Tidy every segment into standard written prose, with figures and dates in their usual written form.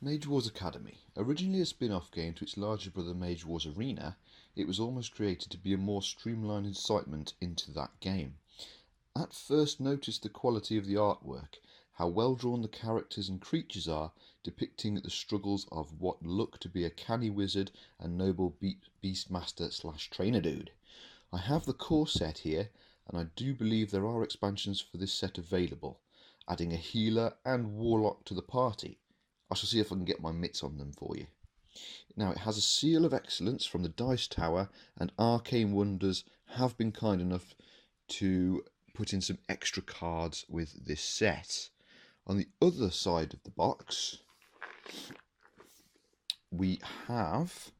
Mage Wars Academy. Originally a spin-off game to its larger brother Mage Wars Arena, it was almost created to be a more streamlined incitement into that game. At first noticed the quality of the artwork, how well drawn the characters and creatures are, depicting the struggles of what look to be a canny wizard and noble beastmaster / trainer dude. I have the core set here, and I do believe there are expansions for this set available, adding a healer and warlock to the party. I shall see if I can get my mitts on them for you. Now, it has a seal of excellence from the Dice Tower, and Arcane Wonders have been kind enough to put in some extra cards with this set. On the other side of the box, we have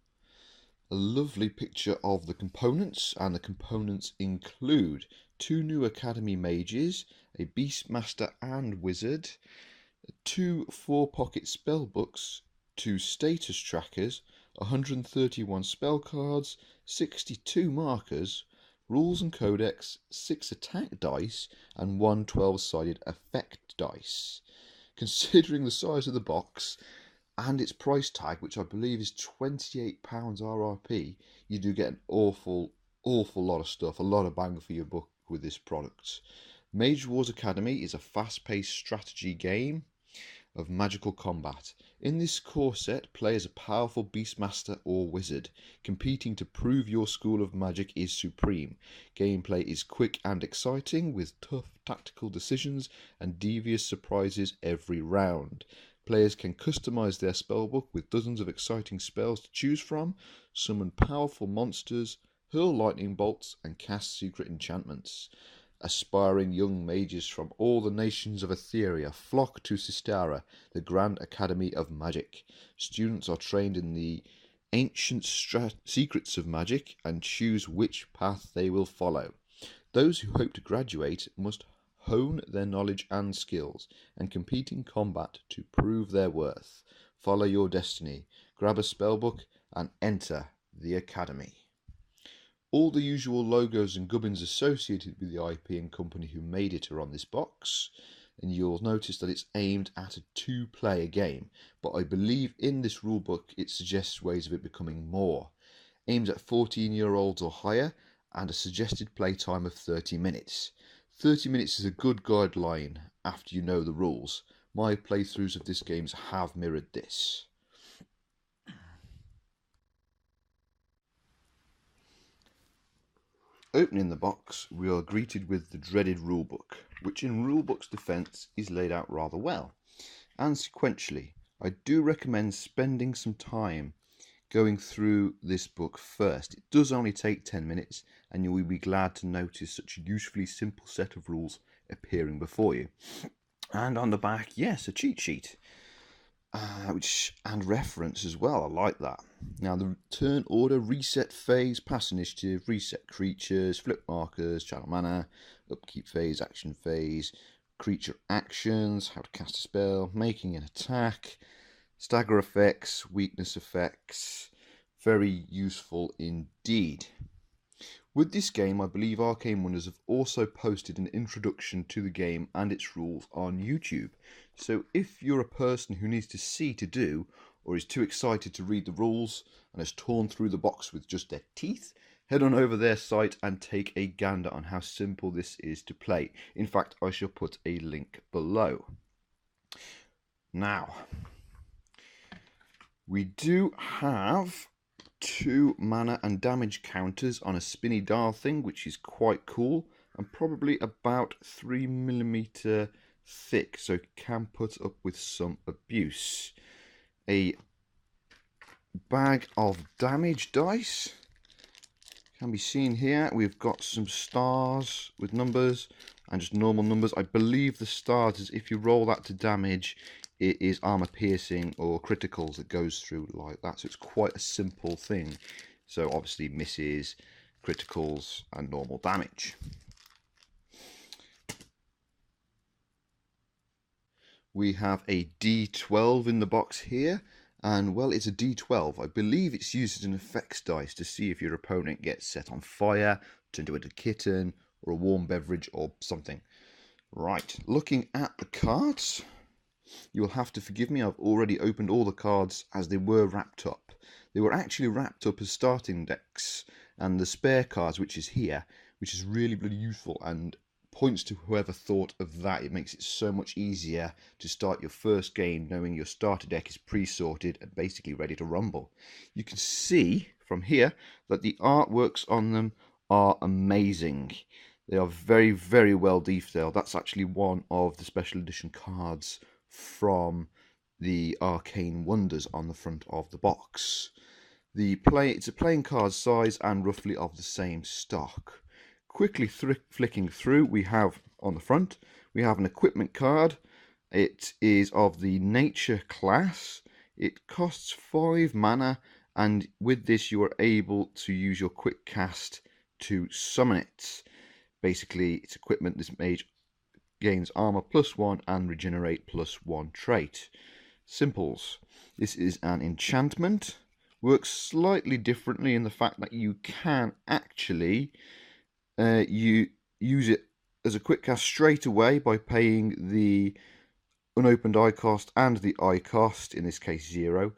a lovely picture of the components, and the components include 2 new Academy Mages, a Beastmaster and Wizard, 2 4-pocket spellbooks, 2 status trackers, 131 spell cards, 62 markers, rules and codex, 6 attack dice, and 1 12-sided effect dice. Considering the size of the box and its price tag, which I believe is £28 RRP, you do get an awful lot of stuff, a lot of bang for your buck with this product. Mage Wars Academy is a fast-paced strategy game of magical combat. In this core set, play as a powerful beastmaster or wizard. Competing to prove your school of magic is supreme. Gameplay is quick and exciting, with tough tactical decisions and devious surprises every round. Players can customize their spellbook with dozens of exciting spells to choose from, summon powerful monsters, hurl lightning bolts, and cast secret enchantments. Aspiring young mages from all the nations of Etheria flock to Sistara, the Grand Academy of Magic. Students are trained in the ancient secrets of magic and choose which path they will follow. Those who hope to graduate must hone their knowledge and skills and compete in combat to prove their worth. Follow your destiny, grab a spellbook, and enter the Academy. All the usual logos and gubbins associated with the IP and company who made it are on this box, and you'll notice that it's aimed at a 2-player game, but I believe in this rulebook it suggests ways of it becoming more. Aimed at 14-year-olds or higher, and a suggested playtime of 30 minutes. 30 minutes is a good guideline after you know the rules. My playthroughs of this game have mirrored this. Opening the box, we are greeted with the dreaded rulebook, which in rulebook's defence is laid out rather well, and sequentially. I do recommend spending some time going through this book first. It does only take 10 minutes, and you will be glad to notice such a usefully simple set of rules appearing before you. And on the back, yes, a cheat sheet. And reference as well. I like that. Now, the turn order, reset phase, pass initiative, reset creatures, flip markers, channel mana, upkeep phase, action phase, creature actions, how to cast a spell, making an attack, stagger effects, weakness effects. Very useful indeed. With this game, I believe Arcane Wonders have also posted an introduction to the game and its rules on YouTube. So if you're a person who needs to see to do, or is too excited to read the rules and has torn through the box with just their teeth, head on over their site and take a gander on how simple this is to play. In fact, I shall put a link below. Now, we do have 2 mana and damage counters on a spinny dial thing, which is quite cool, and probably about 3mm thick, so it can put up with some abuse. A bag of damage dice can be seen here. We've got some stars with numbers and just normal numbers. I believe the stars is if you roll that to damage, it is armor piercing or criticals that goes through like that. So it's quite a simple thing. So obviously misses, criticals, and normal damage. We have a D12 in the box here, and well, it's a D12. I believe it's used as an effects dice to see if your opponent gets set on fire, turned into a kitten, or a warm beverage or something. Right, looking at the cards, You will have to forgive me, I've already opened all the cards as they were wrapped up. They were actually wrapped up as starting decks, and the spare cards, which is here, which is really, really useful and points to whoever thought of that. It makes it so much easier to start your first game knowing your starter deck is pre-sorted and basically ready to rumble. You can see from here that the artworks on them are amazing. They are very, very well detailed. That's actually one of the special edition cards from the Arcane Wonders on the front of the box. It's a playing card size and roughly of the same stock. Quickly flicking through, we have on the front, we have an equipment card. It is of the nature class. It costs 5 mana, and with this you are able to use your quick cast to summon it. Basically, it's equipment. This mage gains armor +1 and regenerate +1 trait. Simples. This is an enchantment. Works slightly differently in the fact that you can actually you use it as a quick cast straight away by paying the unopened eye cost and the eye cost, in this case 0.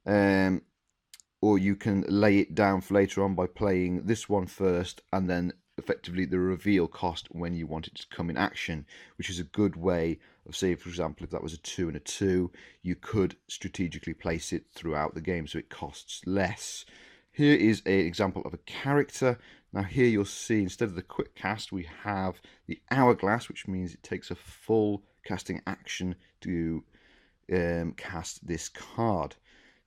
Or you can lay it down for later on by playing this one first and then effectively the reveal cost when you want it to come in action, which is a good way of, say, for example, if that was a 2 and a 2, you could strategically place it throughout the game so it costs less. Here is an example of a character. Now here you'll see, instead of the quick cast, we have the hourglass, which means it takes a full casting action to cast this card.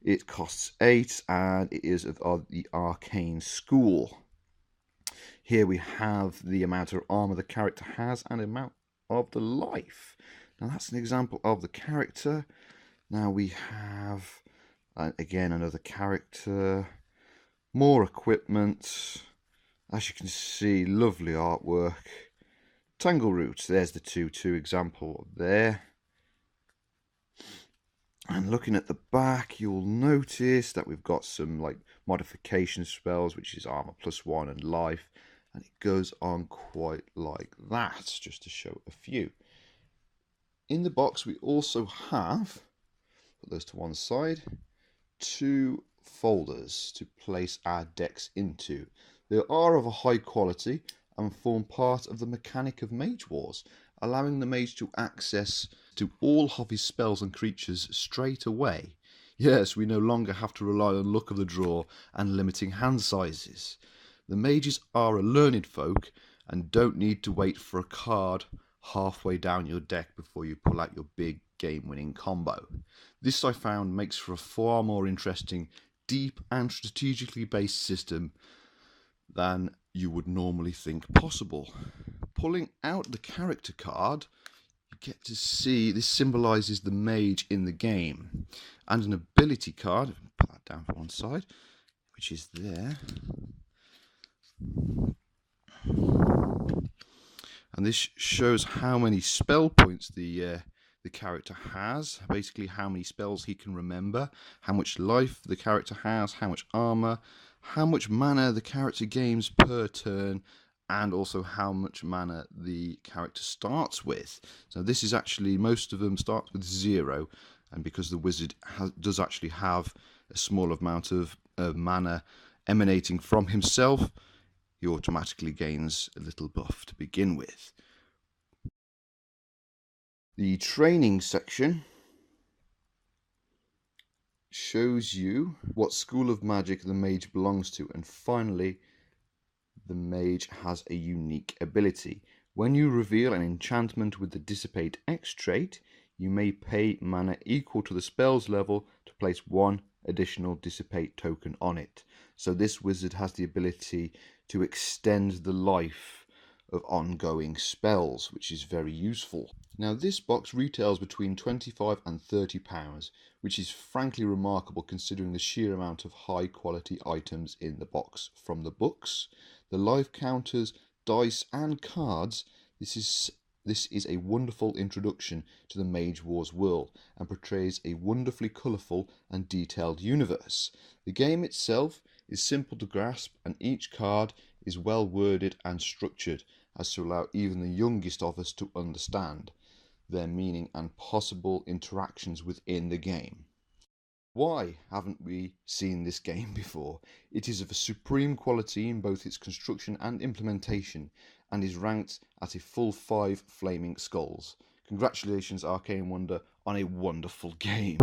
It costs 8 and it is of the Arcane School. Here we have the amount of armor the character has and the amount of the life. Now that's an example of the character. Now we have, again, another character. More equipment. As you can see, lovely artwork. Tangle Roots, there's the 2/2 example there. And looking at the back, you'll notice that we've got some like modification spells, which is armor +1 and life. And it goes on quite like that, just to show a few. In the box, we also have, put those to one side, 2 folders to place our decks into. They are of a high quality and form part of the mechanic of Mage Wars, allowing the mage to access to all of his spells and creatures straight away. Yes, we no longer have to rely on luck of the draw and limiting hand sizes. The mages are a learned folk and don't need to wait for a card halfway down your deck before you pull out your big game-winning combo. This, I found, makes for a far more interesting, deep and strategically based system than you would normally think possible. Pulling out the character card, you get to see this symbolises the mage in the game, and an ability card, put that down for one side, which is there. And this shows how many spell points the character has, basically how many spells he can remember, how much life the character has, how much armor, how much mana the character gains per turn, and also how much mana the character starts with. So this is actually, most of them start with 0, and because the wizard does actually have a small amount of mana emanating from himself, he automatically gains a little buff to begin with. The training section shows you what school of magic the mage belongs to, and finally the mage has a unique ability. When you reveal an enchantment with the Dissipate X trait, you may pay mana equal to the spell's level to place 1 additional Dissipate token on it. So this wizard has the ability to extend the life of ongoing spells, which is very useful. Now this box retails between £25 and £30, which is frankly remarkable considering the sheer amount of high quality items in the box. From the books, the life counters, dice and cards, this is a wonderful introduction to the Mage Wars world and portrays a wonderfully colourful and detailed universe. The game itself is simple to grasp and each card is well worded and structured as to allow even the youngest of us to understand. their meaning and possible interactions within the game. Why haven't we seen this game before? It is of a supreme quality in both its construction and implementation, and is ranked at a full 5 flaming skulls. Congratulations, Arcane Wonder, on a wonderful game.